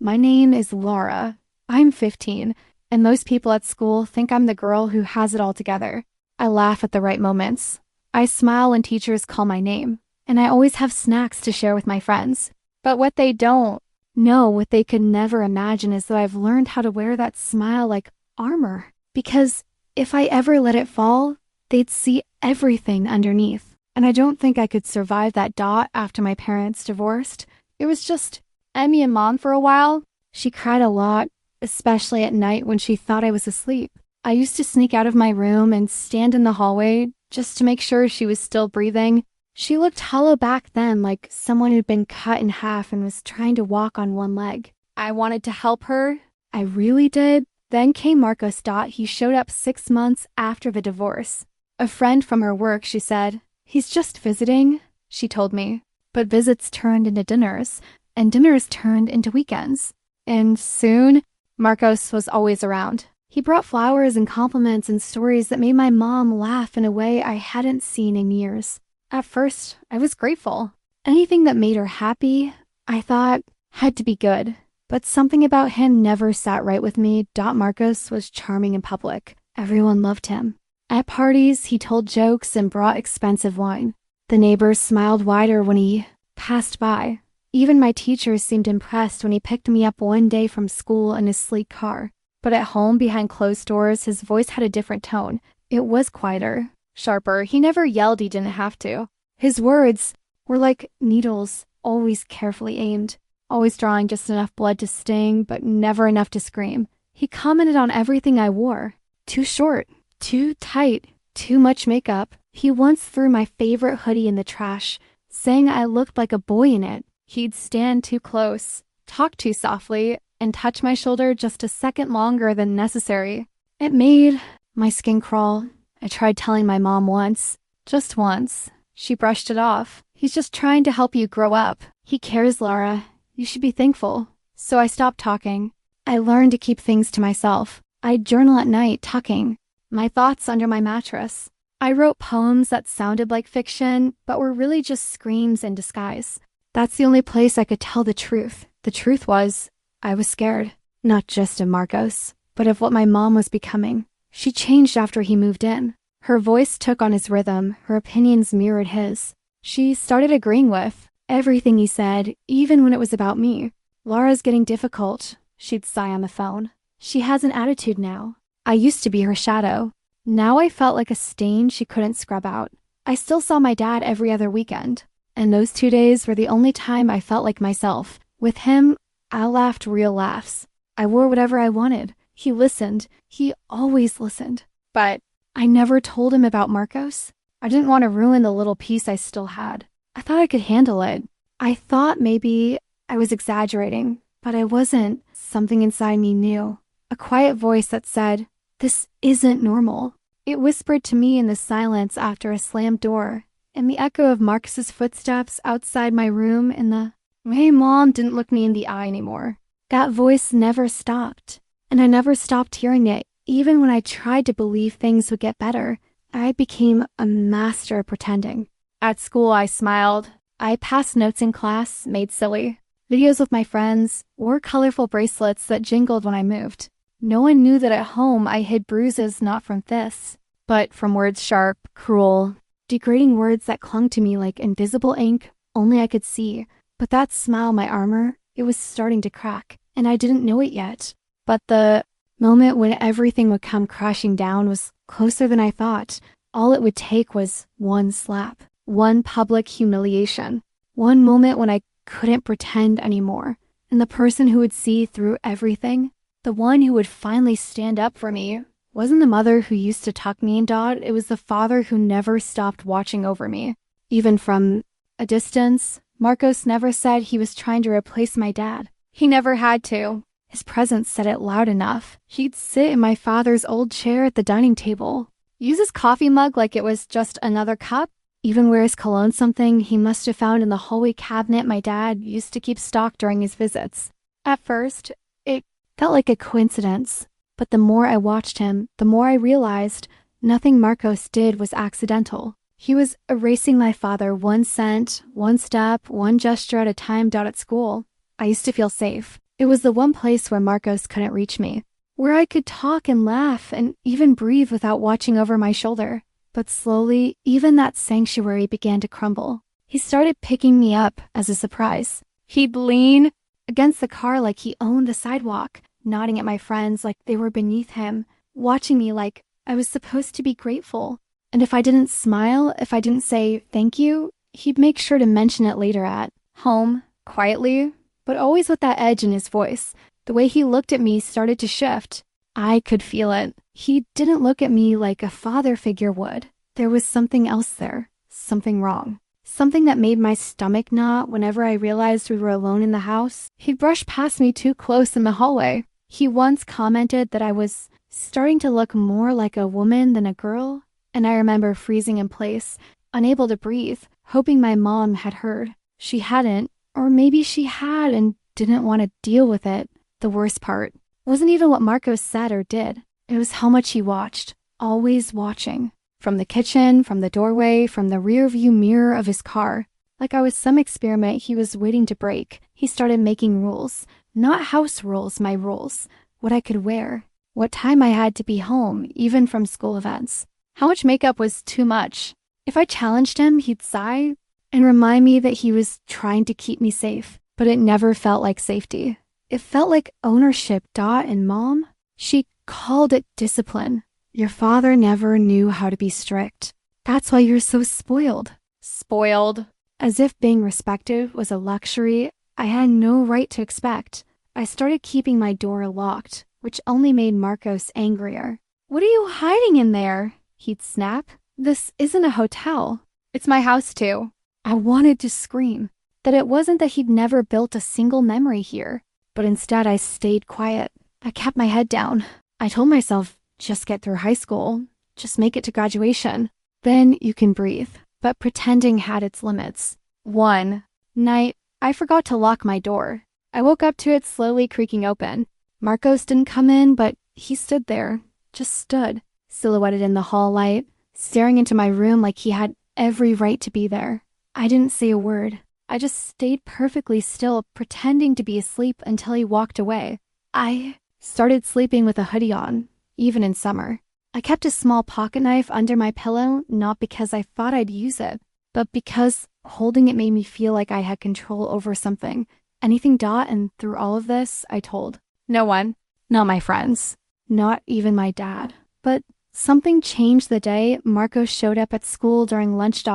My name is Laura. I'm 15, and most people at school think I'm the girl who has it all together. I laugh at the right moments. I smile when teachers call my name, and I always have snacks to share with my friends. But what they don't know, what they could never imagine, is that I've learned how to wear that smile like armor. Because if I ever let it fall, they'd see everything underneath. And I don't think I could survive that dot after my parents divorced. It was just Emmy and Mom for a while. She cried a lot, especially at night when she thought I was asleep. I used to sneak out of my room and stand in the hallway just to make sure she was still breathing. She looked hollow back then, like someone who'd been cut in half and was trying to walk on one leg. I wanted to help her. I really did. Then came Marcos. He showed up 6 months after the divorce. A friend from her work, she said. He's just visiting, she told me. But visits turned into dinners, and dinners turned into weekends. And soon, Marcos was always around. He brought flowers and compliments and stories that made my mom laugh in a way I hadn't seen in years. At first, I was grateful. Anything that made her happy, I thought, had to be good. But something about him never sat right with me. Marcos was charming in public. Everyone loved him. At parties, he told jokes and brought expensive wine. The neighbors smiled wider when he passed by. Even my teachers seemed impressed when he picked me up one day from school in his sleek car. But at home, behind closed doors, his voice had a different tone. It was quieter, sharper. He never yelled, he didn't have to. His words were like needles, always carefully aimed, always drawing just enough blood to sting, but never enough to scream. He commented on everything I wore. Too short, too tight, too much makeup. He once threw my favorite hoodie in the trash, saying I looked like a boy in it. He'd stand too close, talk too softly, and touch my shoulder just a second longer than necessary. It made my skin crawl. I tried telling my mom once, just once. She brushed it off. He's just trying to help you grow up. He cares, Laura. You should be thankful. So I stopped talking. I learned to keep things to myself. I'd journal at night, tucking my thoughts under my mattress. I wrote poems that sounded like fiction, but were really just screams in disguise. That's the only place I could tell the truth. The truth was, I was scared. Not just of Marcos, but of what my mom was becoming. She changed after he moved in. Her voice took on his rhythm. Her opinions mirrored his. She started agreeing with everything he said, even when it was about me. Laura's getting difficult, she'd sigh on the phone. She has an attitude now. I used to be her shadow. Now I felt like a stain she couldn't scrub out. I still saw my dad every other weekend, and those 2 days were the only time I felt like myself. With him, I laughed real laughs. I wore whatever I wanted. He listened. He always listened. But I never told him about Marcos. I didn't want to ruin the little piece I still had. I thought I could handle it. I thought maybe I was exaggerating, but I wasn't. Something inside me knew. A quiet voice that said, "This isn't normal." It whispered to me in the silence after a slammed door, and the echo of Marcus's footsteps outside my room, and the "Hey, Mom" didn't look me in the eye anymore. That voice never stopped, and I never stopped hearing it. Even when I tried to believe things would get better, I became a master at pretending. At school, I smiled. I passed notes in class, made silly videos with my friends, wore colorful bracelets that jingled when I moved. No one knew that at home I hid bruises not from fists, but from words sharp, cruel, degrading words that clung to me like invisible ink only I could see. But that smile, my armor, it was starting to crack, and I didn't know it yet. But the moment when everything would come crashing down was closer than I thought. All it would take was one slap, one public humiliation, one moment when I couldn't pretend anymore. And the person who would see through everything, the one who would finally stand up for me, wasn't the mother who used to tuck me in, it was the father who never stopped watching over me. Even from a distance, Marcos never said he was trying to replace my dad. He never had to. His presence said it loud enough. He'd sit in my father's old chair at the dining table, use his coffee mug like it was just another cup, even wear his cologne, something he must have found in the hallway cabinet my dad used to keep stocked during his visits. At first, it felt like a coincidence, but the more I watched him, the more I realized nothing Marcos did was accidental. He was erasing my father one scent, one step, one gesture at a time. At school, I used to feel safe. It was the one place where Marcos couldn't reach me, where I could talk and laugh and even breathe without watching over my shoulder. But slowly, even that sanctuary began to crumble. He started picking me up as a surprise. He'd lean against the car like he owned the sidewalk, nodding at my friends like they were beneath him, watching me like I was supposed to be grateful. And if I didn't smile, if I didn't say thank you, he'd make sure to mention it later at home, quietly, but always with that edge in his voice. The way he looked at me started to shift. I could feel it. He didn't look at me like a father figure would. There was something else there, something wrong. Something that made my stomach knot whenever I realized we were alone in the house. He'd brushed past me too close in the hallway. He once commented that I was starting to look more like a woman than a girl, and I remember freezing in place, unable to breathe, hoping my mom had heard. She hadn't, or maybe she had and didn't want to deal with it. The worst part wasn't even what Marcos said or did. It was how much he watched, always watching. From the kitchen, from the doorway, from the rearview mirror of his car. Like I was some experiment he was waiting to break. He started making rules. Not house rules, my rules. What I could wear. What time I had to be home, even from school events. How much makeup was too much. If I challenged him, he'd sigh and remind me that he was trying to keep me safe. But it never felt like safety. It felt like ownership. Dot and Mom, she called it discipline. Your father never knew how to be strict. That's why you're so spoiled. Spoiled. As if being respected was a luxury I had no right to expect. I started keeping my door locked, which only made Marcos angrier. What are you hiding in there? He'd snap. This isn't a hotel. It's my house too. I wanted to scream. That it wasn't that he'd never built a single memory here. But instead I stayed quiet. I kept my head down. I told myself, just get through high school. Just make it to graduation. Then you can breathe. But pretending had its limits. One night, I forgot to lock my door. I woke up to it slowly creaking open. Marcos didn't come in, but he stood there. Just stood, silhouetted in the hall light, staring into my room like he had every right to be there. I didn't say a word. I just stayed perfectly still, pretending to be asleep until he walked away. I started sleeping with a hoodie on. Even in summer. I kept a small pocket knife under my pillow, not because I thought I'd use it, but because holding it made me feel like I had control over something. Anything. And through all of this, I told no one, not my friends, not even my dad. But something changed the day Marcos showed up at school during lunch.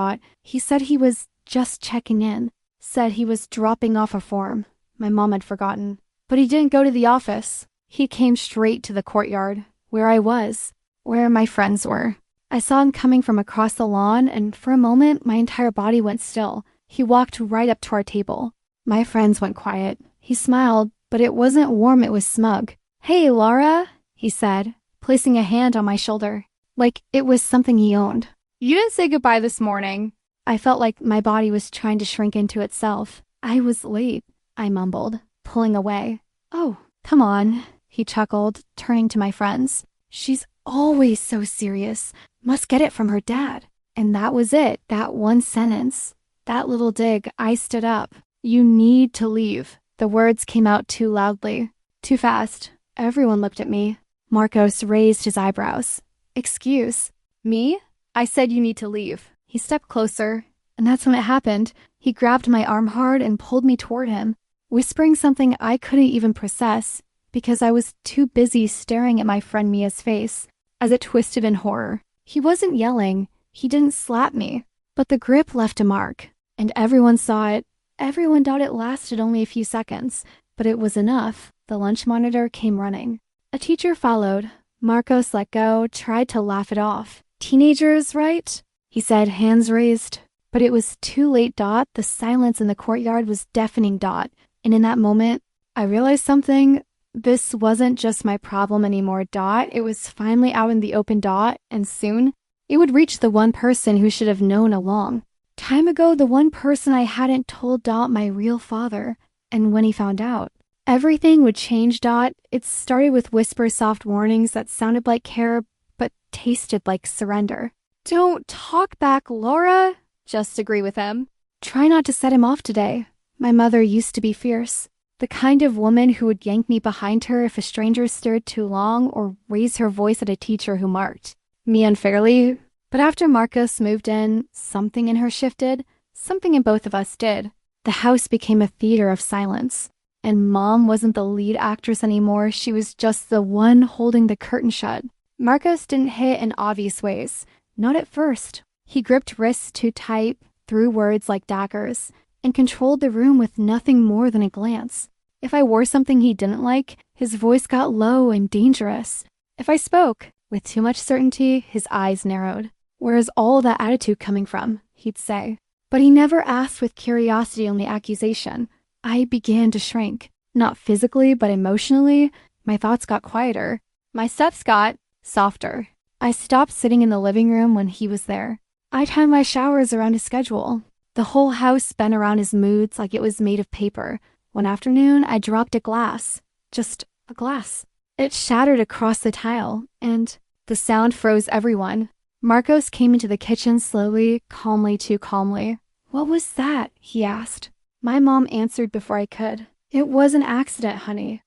He said he was just checking in, said he was dropping off a form. My mom had forgotten. But he didn't go to the office. He came straight to the courtyard. Where I was, where my friends were. I saw him coming from across the lawn, and for a moment, my entire body went still. He walked right up to our table. My friends went quiet. He smiled, but it wasn't warm, it was smug. Hey, Laura, he said, placing a hand on my shoulder, like it was something he owned. You didn't say goodbye this morning. I felt like my body was trying to shrink into itself. I was late, I mumbled, pulling away. Oh, come on. He chuckled, turning to my friends. She's always so serious. Must get it from her dad. And that was it, that one sentence. That little dig. I stood up. You need to leave. The words came out too loudly. Too fast. Everyone looked at me. Marcos raised his eyebrows. Excuse me? I said you need to leave. He stepped closer, and that's when it happened. He grabbed my arm hard and pulled me toward him, whispering something I couldn't even process, because I was too busy staring at my friend Mia's face as it twisted in horror. He wasn't yelling. He didn't slap me. But the grip left a mark, and everyone saw it. Everyone thought it lasted only a few seconds, but it was enough. The lunch monitor came running. A teacher followed. Marcos let go, tried to laugh it off. Teenagers, right? He said, hands raised. But it was too late. The silence in the courtyard was deafening. And in that moment, I realized something. This wasn't just my problem anymore. It was finally out in the open. And soon, it would reach the one person who should have known along time ago, the one person I hadn't told my real father. And when he found out, everything would change. It started with whisper soft warnings that sounded like care, but tasted like surrender. Don't talk back, Laura. Just agree with him. Try not to set him off today. My mother used to be fierce. The kind of woman who would yank me behind her if a stranger stared too long or raise her voice at a teacher who marked me unfairly. But after Marcos moved in, something in her shifted. Something in both of us did. The house became a theater of silence. And Mom wasn't the lead actress anymore. She was just the one holding the curtain shut. Marcos didn't hit in obvious ways. Not at first. He gripped wrists too tight, threw words like daggers, and controlled the room with nothing more than a glance. If I wore something he didn't like, his voice got low and dangerous. If I spoke with too much certainty, his eyes narrowed. "Where's all that attitude coming from?" he'd say. But he never asked with curiosity, only accusation. I began to shrink. Not physically, but emotionally. My thoughts got quieter. My steps got softer. I stopped sitting in the living room when he was there. I timed my showers around his schedule. The whole house spun around his moods like it was made of paper. One afternoon, I dropped a glass. Just a glass. It shattered across the tile, and the sound froze everyone. Marcos came into the kitchen slowly, calmly, too calmly. "What was that?" he asked. My mom answered before I could. "It was an accident, honey.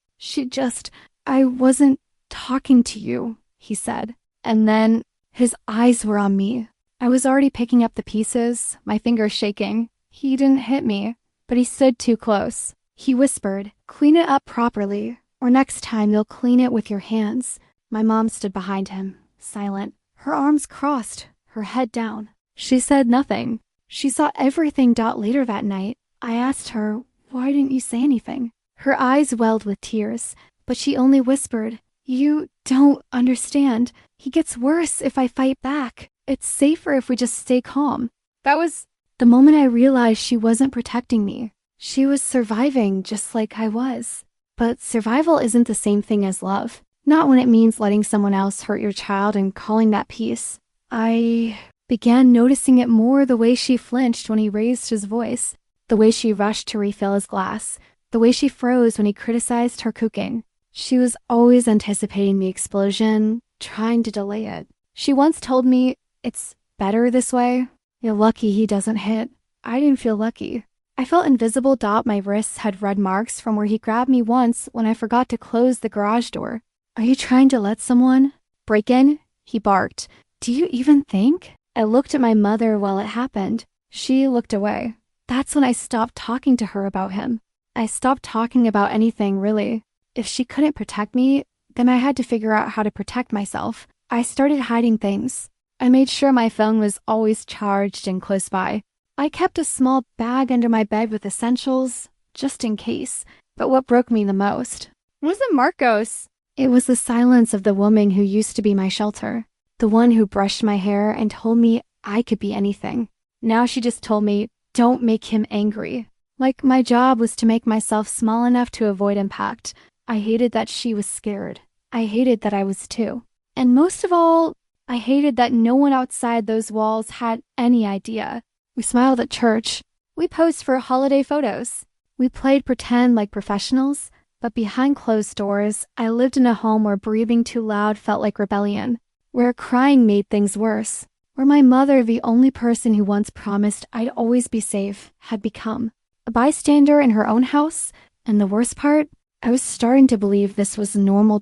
I wasn't talking to you," he said. And then his eyes were on me. I was already picking up the pieces, my fingers shaking. He didn't hit me, but he stood too close. He whispered, "Clean it up properly, or next time you'll clean it with your hands." My mom stood behind him, silent, her arms crossed, her head down. She said nothing. She saw everything later that night. I asked her, "Why didn't you say anything?" Her eyes welled with tears, but she only whispered, "You don't understand. He gets worse if I fight back. It's safer if we just stay calm." That was the moment I realized she wasn't protecting me. She was surviving just like I was. But survival isn't the same thing as love. Not when it means letting someone else hurt your child and calling that peace. I began noticing it more, the way she flinched when he raised his voice, the way she rushed to refill his glass, the way she froze when he criticized her cooking. She was always anticipating the explosion, trying to delay it. She once told me, "It's better this way." You're lucky he doesn't hit. I didn't feel lucky. I felt invisible. My wrists had red marks from where he grabbed me once when I forgot to close the garage door. "Are you trying to let someone break in?" he barked. "Do you even think?" I looked at my mother while it happened. She looked away. That's when I stopped talking to her about him. I stopped talking about anything, really. If she couldn't protect me, then I had to figure out how to protect myself. I started hiding things. I made sure my phone was always charged and close by. I kept a small bag under my bed with essentials, just in case. But what broke me the most wasn't Marcos. It was the silence of the woman who used to be my shelter. The one who brushed my hair and told me I could be anything. Now she just told me, "Don't make him angry." Like my job was to make myself small enough to avoid impact. I hated that she was scared. I hated that I was too. And most of all, I hated that no one outside those walls had any idea. We smiled at church. We posed for holiday photos. We played pretend like professionals. But behind closed doors, I lived in a home where breathing too loud felt like rebellion, where crying made things worse, where my mother, the only person who once promised I'd always be safe, had become a bystander in her own house. And the worst part, I was starting to believe this was normal.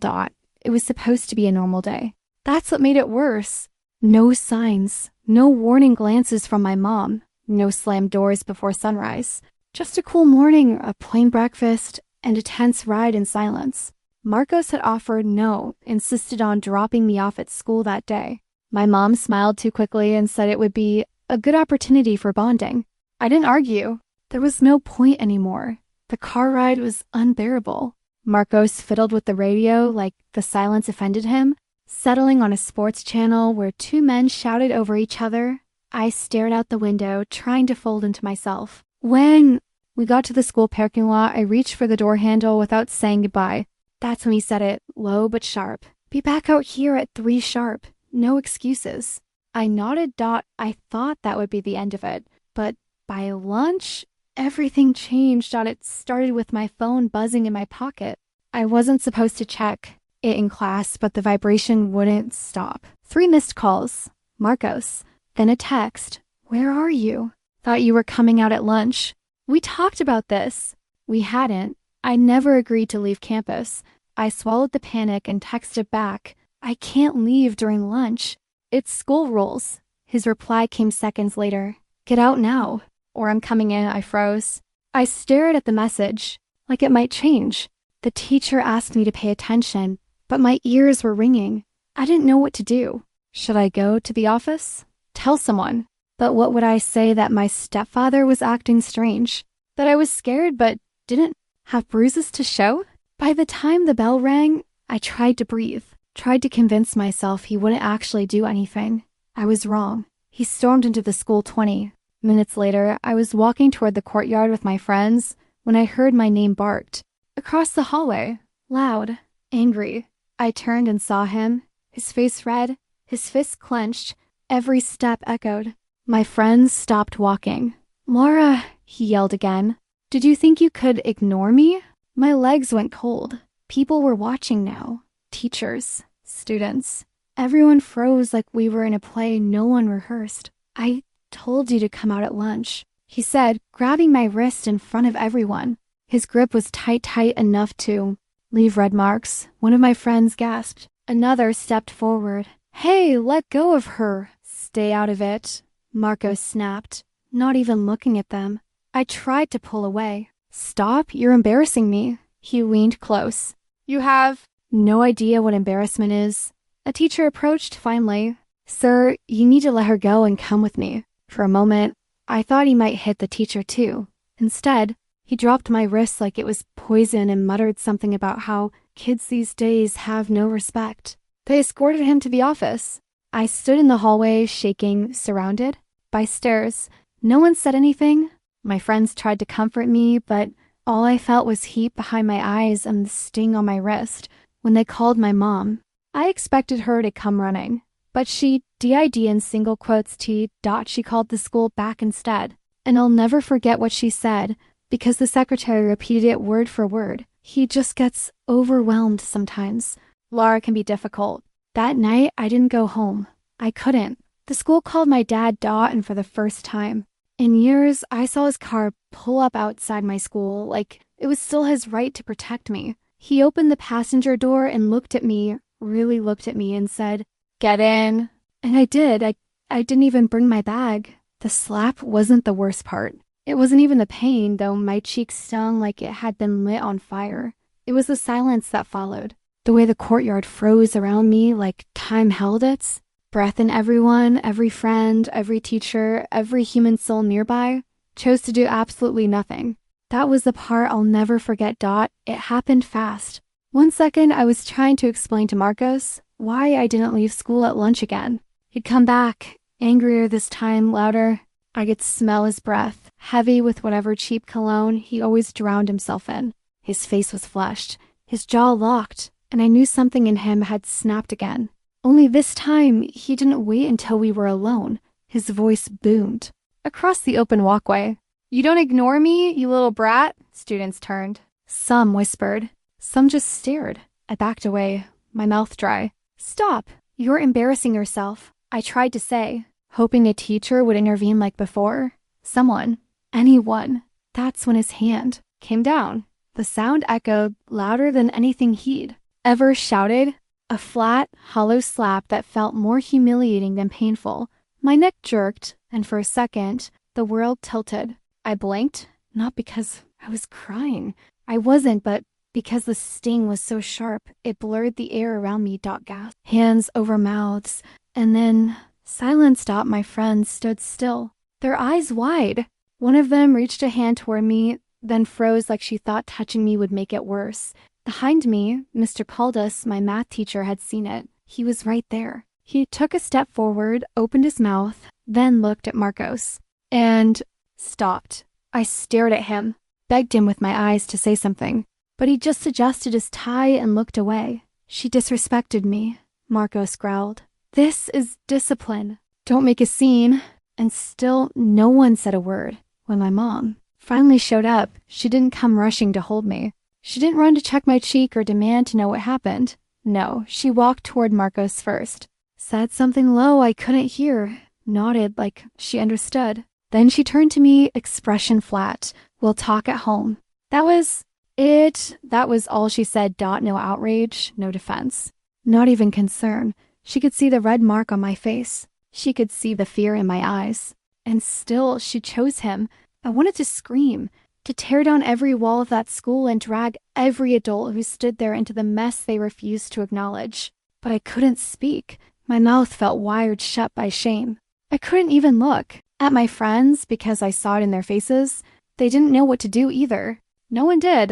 It was supposed to be a normal day. That's what made it worse. No signs, no warning glances from my mom, no slammed doors before sunrise. Just a cool morning, a plain breakfast, and a tense ride in silence. Marcos had offered no, insisted on dropping me off at school that day. My mom smiled too quickly and said it would be a good opportunity for bonding. I didn't argue. There was no point anymore. The car ride was unbearable. Marcos fiddled with the radio like the silence offended him, settling on a sports channel where two men shouted over each other. I stared out the window, trying to fold into myself. When we got to the school parking lot, I reached for the door handle without saying goodbye. That's when he said it, low but sharp. "Be back out here at 3 sharp. No excuses." I nodded. I thought that would be the end of it. But by lunch, everything changed. It started with my phone buzzing in my pocket. I wasn't supposed to check it in class, but the vibration wouldn't stop. 3 missed calls. Marcos. Then a text. "Where are you? Thought you were coming out at lunch. We talked about this." We hadn't. I never agreed to leave campus. I swallowed the panic and texted back, I can't leave during lunch. It's school rules. His reply came seconds later. Get out now, or I'm coming in. I froze. I stared at the message, like it might change. The teacher asked me to pay attention, but my ears were ringing. I didn't know what to do. Should I go to the office? Tell someone. But what would I say that my stepfather was acting strange? That I was scared but didn't have bruises to show? By the time the bell rang, I tried to breathe, tried to convince myself he wouldn't actually do anything. I was wrong. He stormed into the school 20 minutes later. I was walking toward the courtyard with my friends when I heard my name barked. Across the hallway, loud, angry. I turned and saw him, his face red, his fists clenched. Every step echoed. My friends stopped walking. Laura, he yelled again. Did you think you could ignore me? My legs went cold. People were watching now. Teachers, students. Everyone froze like we were in a play no one rehearsed. I told you to come out at lunch, he said, grabbing my wrist in front of everyone. His grip was tight enough to leave red marks. One of my friends gasped. Another stepped forward. Hey, let go of her. Stay out of it, Marco snapped, not even looking at them. I tried to pull away. Stop, you're embarrassing me. He leaned close. You have no idea what embarrassment is. A teacher approached finally. Sir, you need to let her go and come with me. For a moment, I thought he might hit the teacher too. Instead, he dropped my wrist like it was poison and muttered something about how kids these days have no respect. They escorted him to the office. I stood in the hallway, shaking, surrounded by stares. No one said anything. My friends tried to comfort me, but all I felt was heat behind my eyes and the sting on my wrist when they called my mom. I expected her to come running, but she DID in single quotes T. She called the school back instead. And I'll never forget what she said because the secretary repeated it word for word. He just gets overwhelmed sometimes. Laura can be difficult. That night, I didn't go home. I couldn't. The school called my dad and for the first time in years, I saw his car pull up outside my school like it was still his right to protect me. He opened the passenger door and looked at me, really looked at me and said, "Get in." And I did. I didn't even bring my bag. The slap wasn't the worst part. It wasn't even the pain, though my cheeks stung like it had been lit on fire. It was the silence that followed. The way the courtyard froze around me like time held its breath, and everyone, every friend, every teacher, every human soul nearby chose to do absolutely nothing. That was the part I'll never forget. It happened fast. One second, I was trying to explain to Marcos why I didn't leave school at lunch again. He'd come back, angrier this time, louder. I could smell his breath, heavy with whatever cheap cologne he always drowned himself in. His face was flushed, his jaw locked, and I knew something in him had snapped again. Only this time, he didn't wait until we were alone. His voice boomed. Across the open walkway. You don't ignore me, you little brat? Students turned. Some whispered. Some just stared. I backed away, my mouth dry. Stop! You're embarrassing yourself, I tried to say, hoping a teacher would intervene like before. Someone. Anyone. That's when his hand came down. The sound echoed louder than anything he'd ever shouted. A flat, hollow slap that felt more humiliating than painful. My neck jerked, and for a second, the world tilted. I blinked, not because I was crying. I wasn't, but because the sting was so sharp, it blurred the air around me. Gasp. Hands over mouths, and then silence. My friends stood still, their eyes wide. One of them reached a hand toward me, then froze like she thought touching me would make it worse. Behind me, Mr. Paldus, my math teacher, had seen it. He was right there. He took a step forward, opened his mouth, then looked at Marcos, and stopped. I stared at him, begged him with my eyes to say something, but he just adjusted his tie and looked away. She disrespected me, Marcos growled. This is discipline. Don't make a scene. And still, no one said a word. When my mom finally showed up, she didn't come rushing to hold me. She didn't run to check my cheek or demand to know what happened. No, she walked toward Marcos first, said something low I couldn't hear, nodded like she understood. Then she turned to me, expression flat. We'll talk at home. That was That was all she said. No outrage, no defense. Not even concern. She could see the red mark on my face. She could see the fear in my eyes. And still, she chose him. I wanted to scream, to tear down every wall of that school and drag every adult who stood there into the mess they refused to acknowledge. But I couldn't speak. My mouth felt wired shut by shame. I couldn't even look at my friends because I saw it in their faces. They didn't know what to do either. No one did.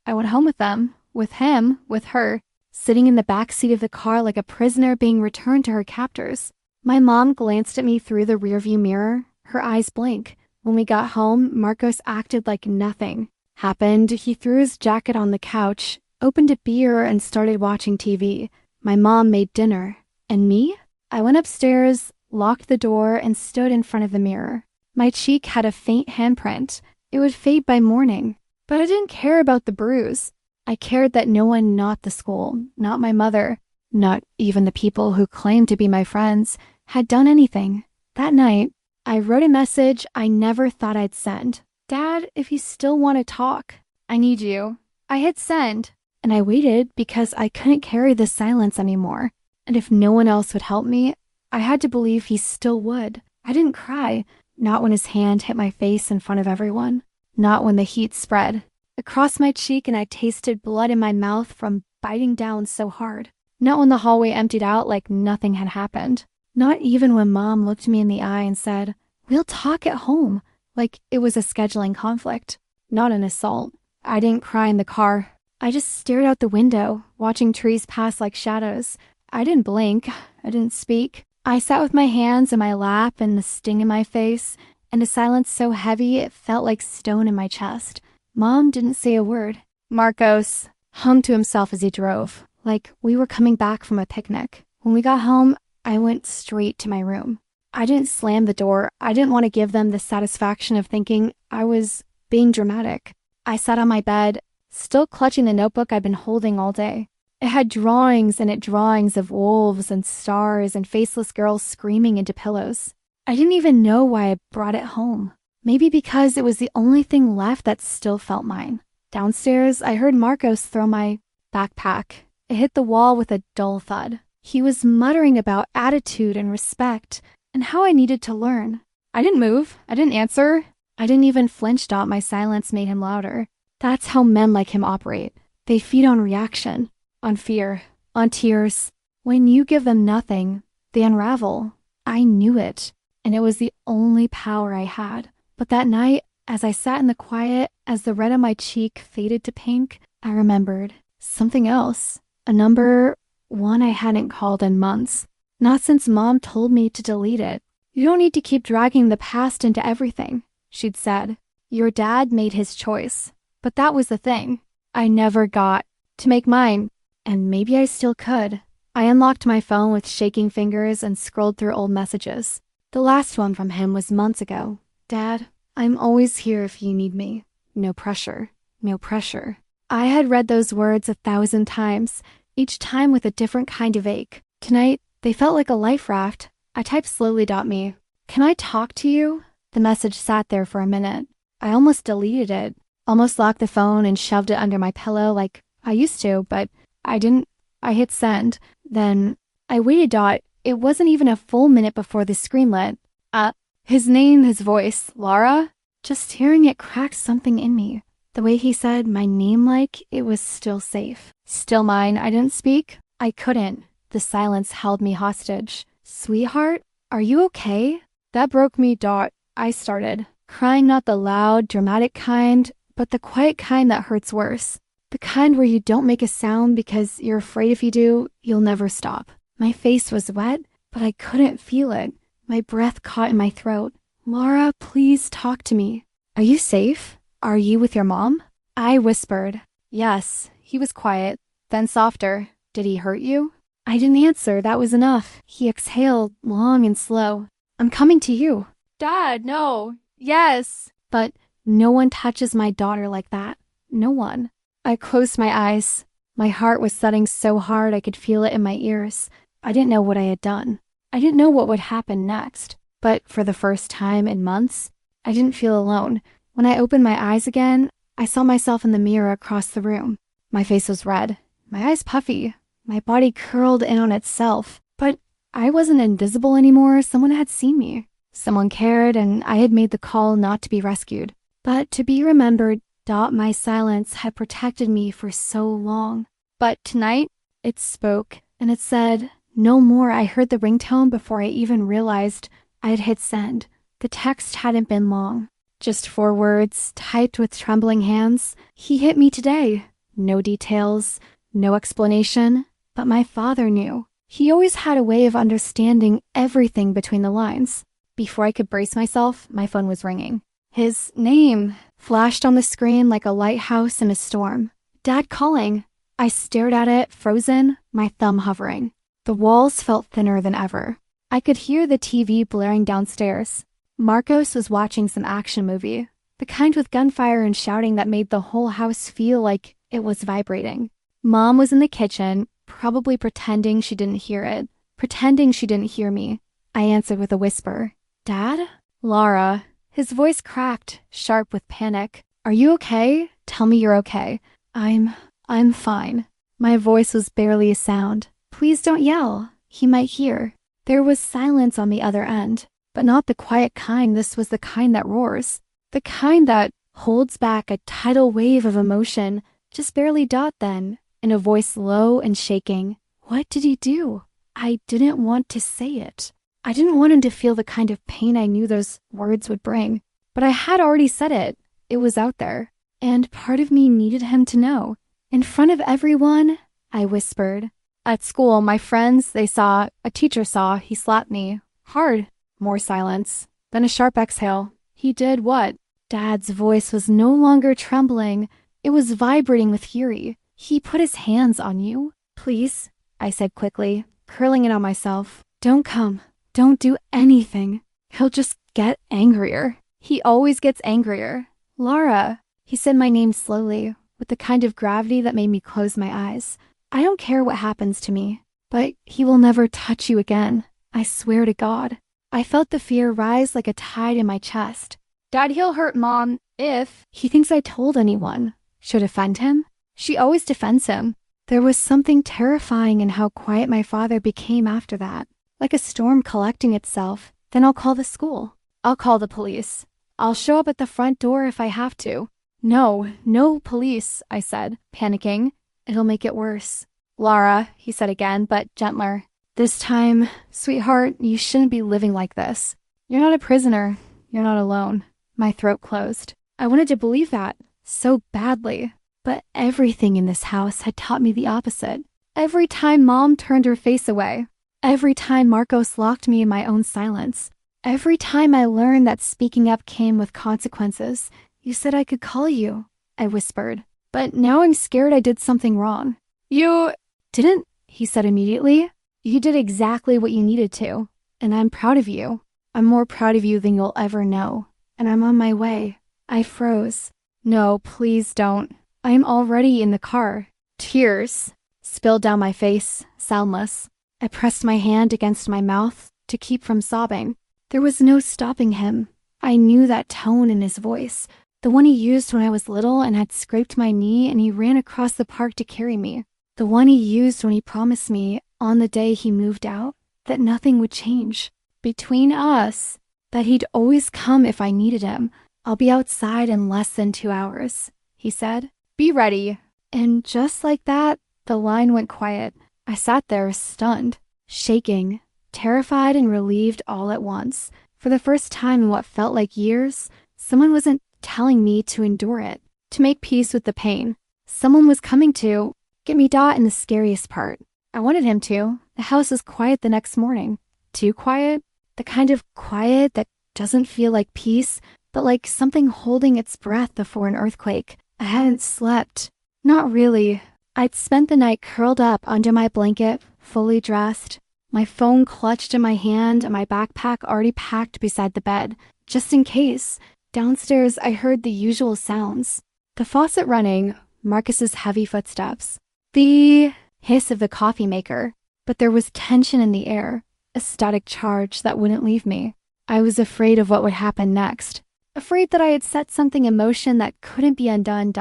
I went home with them, with him, with her, sitting in the back seat of the car like a prisoner being returned to her captors. My mom glanced at me through the rearview mirror, her eyes blank. When we got home, Marcos acted like nothing happened. He threw his jacket on the couch, opened a beer, and started watching TV. My mom made dinner. And me? I went upstairs, locked the door, and stood in front of the mirror. My cheek had a faint handprint. It would fade by morning. But I didn't care about the bruise. I cared that no one, not the school, not my mother, not even the people who claimed to be my friends, had done anything. That night, I wrote a message I never thought I'd send. Dad, if you still want to talk, I need you. I hit send, and I waited because I couldn't carry the silence anymore. And if no one else would help me, I had to believe he still would. I didn't cry, not when his hand hit my face in front of everyone, not when the heat spread across my cheek and I tasted blood in my mouth from biting down so hard, not when the hallway emptied out like nothing had happened. Not even when Mom looked me in the eye and said, "We'll talk at home," like it was a scheduling conflict, not an assault. I didn't cry in the car. I just stared out the window, watching trees pass like shadows. I didn't blink. I didn't speak. I sat with my hands in my lap and the sting in my face, and a silence so heavy it felt like stone in my chest. Mom didn't say a word. Marcos hummed to himself as he drove, like we were coming back from a picnic. When we got home, I went straight to my room. I didn't slam the door. I didn't want to give them the satisfaction of thinking I was being dramatic. I sat on my bed, still clutching the notebook I'd been holding all day. It had drawings in it, drawings of wolves and stars and faceless girls screaming into pillows. I didn't even know why I brought it home. Maybe because it was the only thing left that still felt mine. Downstairs, I heard Marcos throw my backpack. It hit the wall with a dull thud. He was muttering about attitude and respect and how I needed to learn. I didn't move. I didn't answer. I didn't even flinch. My silence made him louder. That's how men like him operate. They feed on reaction, on fear, on tears. When you give them nothing, they unravel. I knew it, and it was the only power I had. But that night, as I sat in the quiet, as the red on my cheek faded to pink, I remembered something else. A number, one I hadn't called in months. Not since Mom told me to delete it. "You don't need to keep dragging the past into everything," she'd said. "Your dad made his choice." But that was the thing. I never got to make mine, and maybe I still could. I unlocked my phone with shaking fingers and scrolled through old messages. The last one from him was months ago. "Dad, I'm always here if you need me. No pressure. No pressure." I had read those words 1,000 times, each time with a different kind of ache. Tonight, they felt like a life raft. I typed slowly. "Me. Can I talk to you?" The message sat there for a minute. I almost deleted it, almost locked the phone and shoved it under my pillow like I used to, but I didn't. I hit send. Then I waited. It wasn't even a full minute before the screen lit. His name, his voice, Laura. Just hearing it cracked something in me. The way he said my name like it was still safe. Still mine. I didn't speak. I couldn't. The silence held me hostage. "Sweetheart, are you okay?" That broke me. I started crying, not the loud, dramatic kind, but the quiet kind that hurts worse. The kind where you don't make a sound because you're afraid if you do, you'll never stop. My face was wet, but I couldn't feel it. My breath caught in my throat. "Laura, please talk to me. Are you safe? Are you with your mom?" I whispered. "Yes." He was quiet, then softer. "Did he hurt you?" I didn't answer. That was enough. He exhaled, long and slow. "I'm coming to you." "Dad, no." "Yes." But no one touches my daughter like that. No one. I closed my eyes. My heart was thudding so hard I could feel it in my ears. I didn't know what I had done. I didn't know what would happen next. But for the first time in months, I didn't feel alone. When I opened my eyes again, I saw myself in the mirror across the room. My face was red, my eyes puffy, my body curled in on itself. But I wasn't invisible anymore. Someone had seen me. Someone cared, and I had made the call not to be rescued, but to be remembered. My silence had protected me for so long. But tonight, it spoke, and it said, no more. I heard the ringtone before I even realized I had hit send. The text hadn't been long. Just 4 words, typed with trembling hands. He hit me today. No details, no explanation, but my father knew. He always had a way of understanding everything between the lines. Before I could brace myself, my phone was ringing. His name flashed on the screen like a lighthouse in a storm. Dad calling. I stared at it, frozen, my thumb hovering. The walls felt thinner than ever. I could hear the TV blaring downstairs. Marcos was watching some action movie, the kind with gunfire and shouting that made the whole house feel like it was vibrating. Mom was in the kitchen, probably pretending she didn't hear it, pretending she didn't hear me. I answered with a whisper. Dad? Laura. His voice cracked, sharp with panic. Are you okay? Tell me you're okay. I'm fine. My voice was barely a sound. Please don't yell. He might hear. There was silence on the other end, but not the quiet kind. This was the kind that roars. The kind that holds back a tidal wave of emotion, just barely then, in a voice low and shaking. What did he do? I didn't want to say it. I didn't want him to feel the kind of pain I knew those words would bring. But I had already said it. It was out there. And part of me needed him to know. In front of everyone, I whispered. At school, my friends, a teacher saw, he slapped me. Hard. More silence. Then a sharp exhale. He did what? Dad's voice was no longer trembling. It was vibrating with fury. He put his hands on you. Please, I said quickly, curling in on myself. Don't come. Don't do anything. He'll just get angrier. He always gets angrier. Laura. He said my name slowly, with the kind of gravity that made me close my eyes. I don't care what happens to me, but he will never touch you again. I swear to God. I felt the fear rise like a tide in my chest. Dad, he'll hurt Mom if he thinks I told anyone. Should offend him? She always defends him. There was something terrifying in how quiet my father became after that. Like a storm collecting itself. Then I'll call the school. I'll call the police. I'll show up at the front door if I have to. No police, I said, panicking. It'll make it worse. Laura, he said again, but gentler. This time, sweetheart, you shouldn't be living like this. You're not a prisoner. You're not alone. My throat closed. I wanted to believe that so badly. But everything in this house had taught me the opposite. Every time Mom turned her face away. Every time Marcos locked me in my own silence. Every time I learned that speaking up came with consequences. You said I could call you, I whispered. But now I'm scared I did something wrong. You didn't, he said immediately. You did exactly what you needed to. And I'm proud of you. I'm more proud of you than you'll ever know. And I'm on my way. I froze. No, please don't. I am already in the car. Tears spilled down my face, soundless. I pressed my hand against my mouth to keep from sobbing. There was no stopping him. I knew that tone in his voice, the one he used when I was little and had scraped my knee and he ran across the park to carry me. The one he used when he promised me, on the day he moved out, that nothing would change between us, that he'd always come if I needed him. I'll be outside in less than 2 hours, he said. Be ready. And just like that, the line went quiet. I sat there stunned, shaking, terrified and relieved all at once. For the first time in what felt like years, someone wasn't telling me to endure it, to make peace with the pain. Someone was coming to get me in the scariest part. I wanted him to. The house was quiet the next morning. Too quiet? The kind of quiet that doesn't feel like peace, but like something holding its breath before an earthquake. I hadn't slept. Not really. I'd spent the night curled up under my blanket, fully dressed, my phone clutched in my hand and my backpack already packed beside the bed, just in case. Downstairs, I heard the usual sounds. The faucet running, Marcus's heavy footsteps, the hiss of the coffee maker. But there was tension in the air, a static charge that wouldn't leave me. I was afraid of what would happen next. afraid that I had set something in motion that couldn't be undone.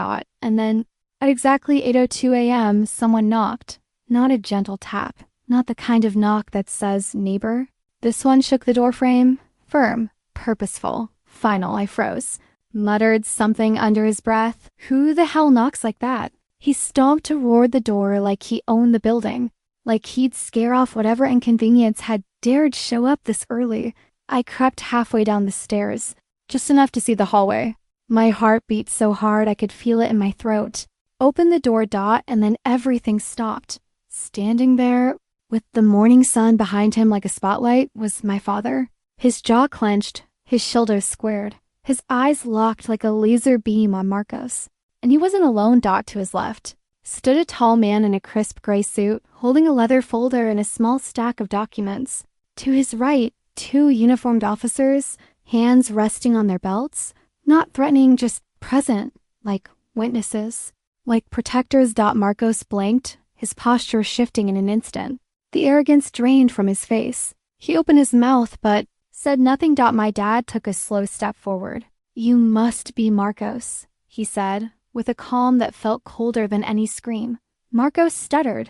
And then, at exactly 8:02 a.m., someone knocked. Not a gentle tap, not the kind of knock that says, neighbor. This one shook the doorframe, firm, purposeful. Final, I froze. Muttered something under his breath. Who the hell knocks like that? He stomped toward the door like he owned the building, like he'd scare off whatever inconvenience had dared show up this early. I crept halfway down the stairs, just enough to see the hallway. My heart beat so hard I could feel it in my throat. Opened the door, and then everything stopped. Standing there, with the morning sun behind him like a spotlight, was my father. His jaw clenched, his shoulders squared, his eyes locked like a laser beam on Marcos. And he wasn't alone. To his left stood a tall man in a crisp gray suit, holding a leather folder and a small stack of documents. To his right, 2 uniformed officers, hands resting on their belts, not threatening, just present, like witnesses, like protectors. Marcos blinked, his posture shifting in an instant. The arrogance drained from his face. He opened his mouth, but said nothing. My dad took a slow step forward. You must be Marcos, he said, with a calm that felt colder than any scream. Marcos stuttered.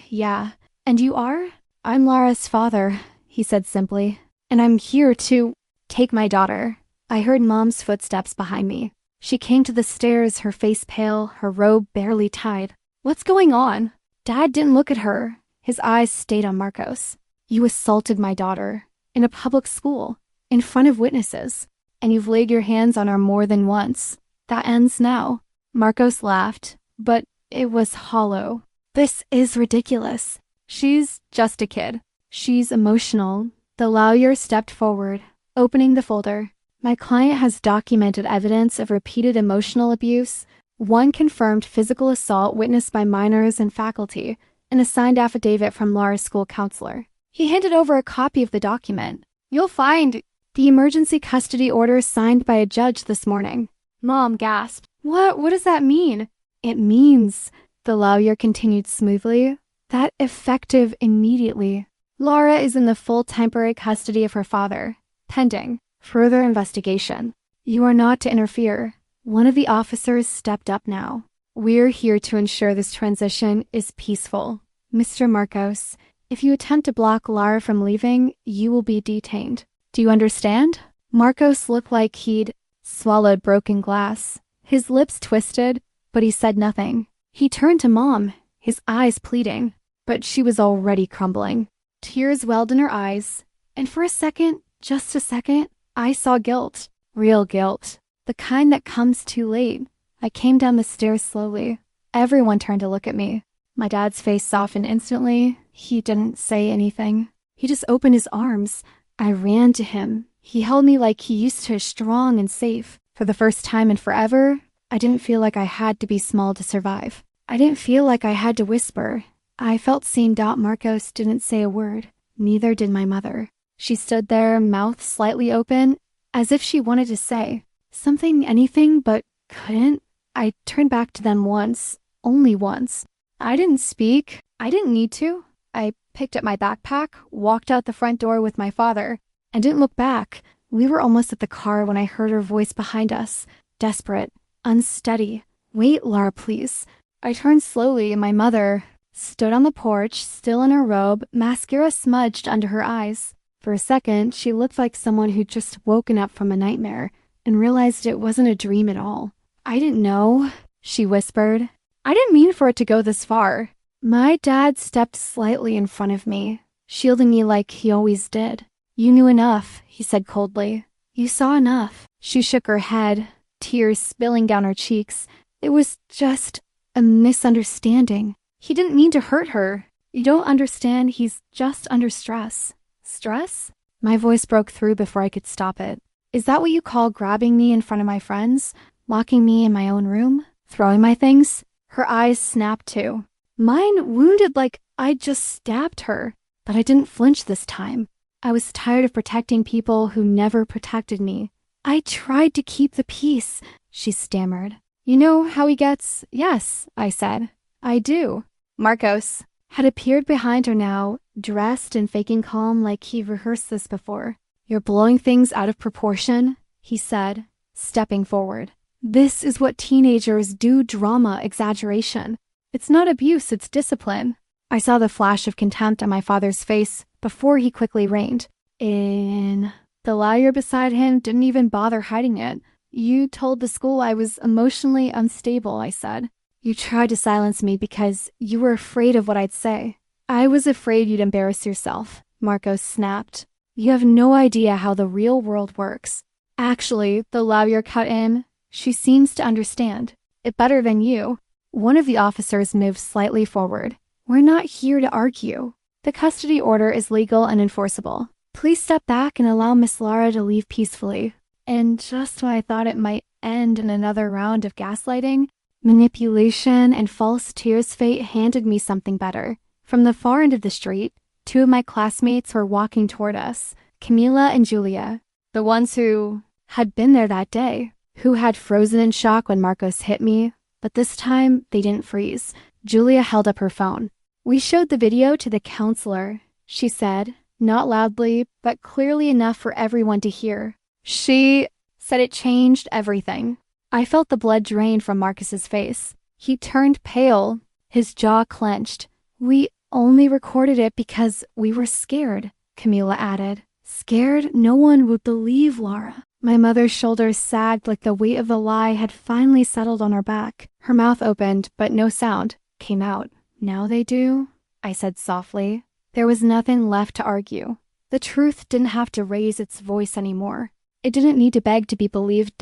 Yeah. And you are? I'm Lara's father, he said simply. And I'm here to take my daughter. I heard Mom's footsteps behind me. She came to the stairs, her face pale, her robe barely tied. What's going on? Dad didn't look at her. His eyes stayed on Marcos. You assaulted my daughter. In a public school. In front of witnesses. And you've laid your hands on her more than once. That ends now. Marcos laughed, but it was hollow. This is ridiculous. She's just a kid. She's emotional. The lawyer stepped forward, opening the folder. My client has documented evidence of repeated emotional abuse, 1 confirmed physical assault witnessed by minors and faculty, and a signed affidavit from Lara's school counselor. He handed over a copy of the document. You'll find the emergency custody order signed by a judge this morning. Mom gasped. What does that mean? It means, the lawyer continued smoothly, that effective immediately. Lara is in the full temporary custody of her father, pending further investigation. You are not to interfere. One of the officers stepped up now. We're here to ensure this transition is peaceful. Mr. Marcos, if you attempt to block Lara from leaving, you will be detained. Do you understand? Marcos looked like he'd swallowed broken glass. His lips twisted, but he said nothing. He turned to Mom, his eyes pleading, but she was already crumbling. Tears welled in her eyes, and for a second, just a second, I saw guilt. Real guilt. The kind that comes too late. I came down the stairs slowly. Everyone turned to look at me. My dad's face softened instantly. He didn't say anything. He just opened his arms. I ran to him. He held me like he used to, strong and safe. For the first time in forever, I didn't feel like I had to be small to survive. I didn't feel like I had to whisper. I felt seen. Marcos didn't say a word. Neither did my mother. She stood there, mouth slightly open, as if she wanted to say something, anything, but couldn't. I turned back to them once, only once. I didn't speak. I didn't need to. I picked up my backpack, walked out the front door with my father, and didn't look back. We were almost at the car when I heard her voice behind us, desperate, unsteady. Wait, Lara, please. I turned slowly, and my mother stood on the porch, still in her robe, mascara smudged under her eyes. For a second, she looked like someone who'd just woken up from a nightmare and realized it wasn't a dream at all. I didn't know, she whispered. I didn't mean for it to go this far. My dad stepped slightly in front of me, shielding me like he always did. You knew enough, he said coldly. You saw enough. She shook her head, tears spilling down her cheeks. It was just a misunderstanding. He didn't mean to hurt her. You don't understand, he's just under stress. Stress? My voice broke through before I could stop it. Is that what you call grabbing me in front of my friends? Locking me in my own room? Throwing my things? Her eyes snapped too. Mine wounded like I'd just stabbed her. But I didn't flinch this time. I was tired of protecting people who never protected me. I tried to keep the peace, she stammered. You know how he gets? Yes, I said. I do. Marcos had appeared behind her now, dressed and faking calm like he rehearsed this before. You're blowing things out of proportion. he said, stepping forward. This is what teenagers do, drama, exaggeration. It's not abuse, it's discipline. I saw the flash of contempt on my father's face before he quickly reined in. The lawyer beside him didn't even bother hiding it. You told the school I was emotionally unstable, I said. You tried to silence me because you were afraid of what I'd say. I was afraid you'd embarrass yourself, Marcos snapped. You have no idea how the real world works. Actually, the lawyer cut in. She seems to understand it better than you. One of the officers moved slightly forward. We're not here to argue. The custody order is legal and enforceable. Please step back and allow Miss Lara to leave peacefully. And just when I thought it might end in another round of gaslighting, manipulation, and false tears, fate handed me something better. From the far end of the street, 2 of my classmates were walking toward us, Camila and Julia, the ones who had been there that day, who had frozen in shock when Marcos hit me, but this time they didn't freeze. Julia held up her phone. We showed the video to the counselor, she said, not loudly, but clearly enough for everyone to hear. She said it changed everything. I felt the blood drain from Marcus's face. He turned pale, his jaw clenched. We only recorded it because we were scared, Camila added. Scared no one would believe Lara. My mother's shoulders sagged like the weight of the lie had finally settled on her back. Her mouth opened, but no sound came out. Now they do, I said softly. There was nothing left to argue. The truth didn't have to raise its voice anymore. It didn't need to beg to be believed.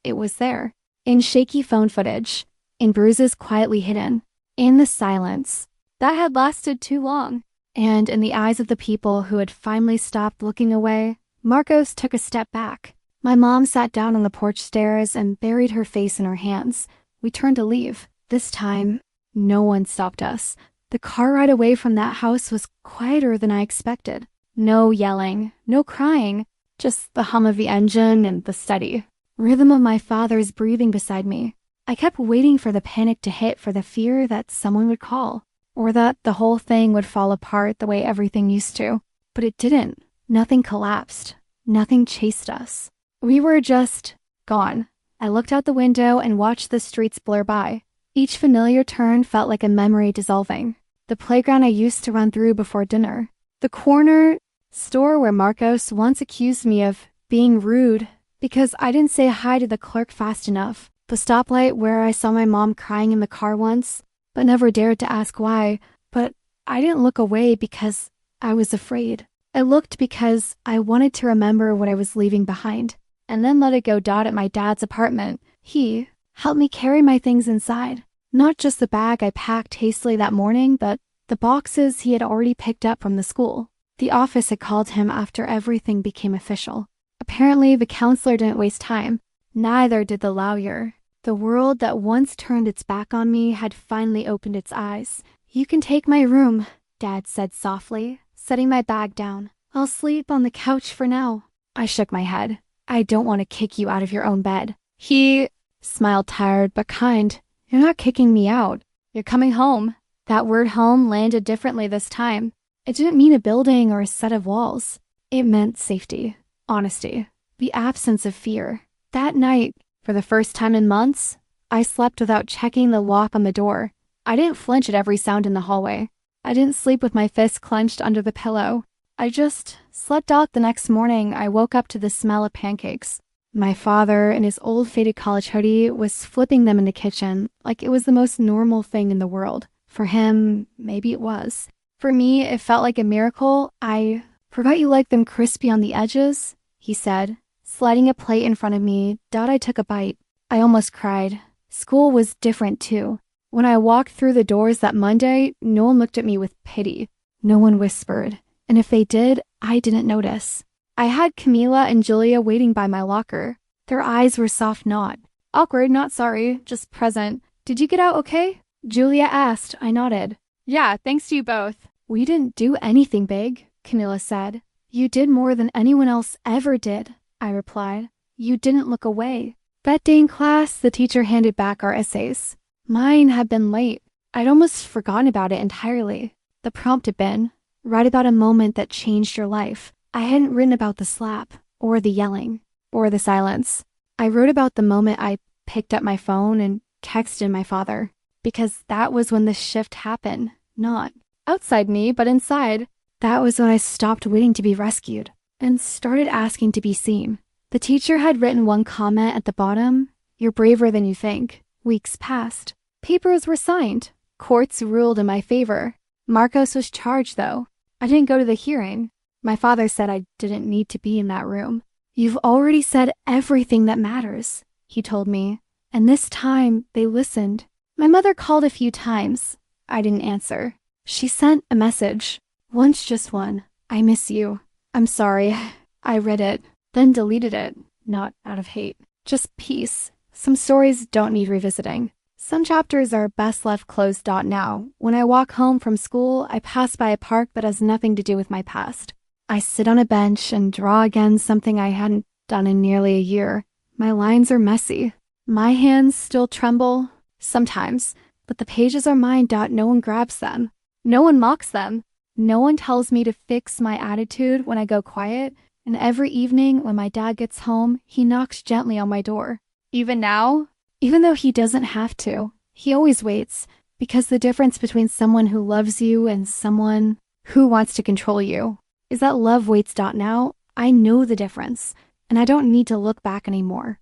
It was there. In shaky phone footage, in bruises quietly hidden, in the silence that had lasted too long, and in the eyes of the people who had finally stopped looking away. Marcos took a step back. My mom sat down on the porch stairs and buried her face in her hands. We turned to leave. This time, no one stopped us. The car ride away from that house was quieter than I expected. No yelling, no crying, just the hum of the engine and the steady rhythm of my father's breathing beside me. I kept waiting for the panic to hit, for the fear that someone would call, or that the whole thing would fall apart the way everything used to. But it didn't. Nothing collapsed. Nothing chased us. We were just gone. I looked out the window and watched the streets blur by. Each familiar turn felt like a memory dissolving. The playground I used to run through before dinner. The corner store where Marcos once accused me of being rude because I didn't say hi to the clerk fast enough. The stoplight where I saw my mom crying in the car once, but never dared to ask why. But I didn't look away because I was afraid. I looked because I wanted to remember what I was leaving behind, and then let it go. At my dad's apartment, he helped me carry my things inside. Not just the bag I packed hastily that morning, but the boxes he had already picked up from the school. The office had called him after everything became official. Apparently, the counselor didn't waste time. Neither did the lawyer. The world that once turned its back on me had finally opened its eyes. You can take my room, Dad said softly, setting my bag down. I'll sleep on the couch for now. I shook my head. I don't want to kick you out of your own bed. He smiled, tired but kind. You're not kicking me out. You're coming home. That word home landed differently this time. It didn't mean a building or a set of walls. It meant safety, honesty, the absence of fear. That night, for the first time in months, I slept without checking the lock on the door. I didn't flinch at every sound in the hallway. I didn't sleep with my fists clenched under the pillow. I just slept out. The next morning, I woke up to the smell of pancakes. My father, in his old faded college hoodie, was flipping them in the kitchen like it was the most normal thing in the world. For him, maybe it was. For me, it felt like a miracle. I forgot you like them crispy on the edges, he said, sliding a plate in front of me. I took a bite. I almost cried. School was different, too. When I walked through the doors that Monday, no one looked at me with pity. No one whispered. And if they did, I didn't notice. I had Camila and Julia waiting by my locker. Their eyes were soft, not awkward, not sorry, just present. Did you get out okay? Julia asked. I nodded. Yeah, thanks to you both. We didn't do anything big, Camila said. You did more than anyone else ever did, I replied. You didn't look away. That day in class, the teacher handed back our essays. Mine had been late. I'd almost forgotten about it entirely. The prompt had been, write about a moment that changed your life. I hadn't written about the slap, or the yelling, or the silence. I wrote about the moment I picked up my phone and texted my father, because that was when the shift happened, not outside me, but inside. That was when I stopped waiting to be rescued and started asking to be seen. The teacher had written one comment at the bottom: "You're braver than you think." Weeks passed. Papers were signed. Courts ruled in my favor. Marcos was charged, though. I didn't go to the hearing. My father said I didn't need to be in that room. "You've already said everything that matters," he told me. And this time, they listened. My mother called a few times. I didn't answer. She sent a message. Once, just one. "I miss you. I'm sorry." I read it, then deleted it. Not out of hate. Just peace. Some stories don't need revisiting. Some chapters are best left closed. Now, when I walk home from school, I pass by a park that has nothing to do with my past. I sit on a bench and draw again, something I hadn't done in nearly a year. My lines are messy. My hands still tremble, sometimes, but the pages are mine. No one grabs them. No one mocks them. No one tells me to fix my attitude when I go quiet. And every evening when my dad gets home, he knocks gently on my door. Even now, even though he doesn't have to, he always waits, because the difference between someone who loves you and someone who wants to control you is that love waits. Now, I know the difference, and I don't need to look back anymore.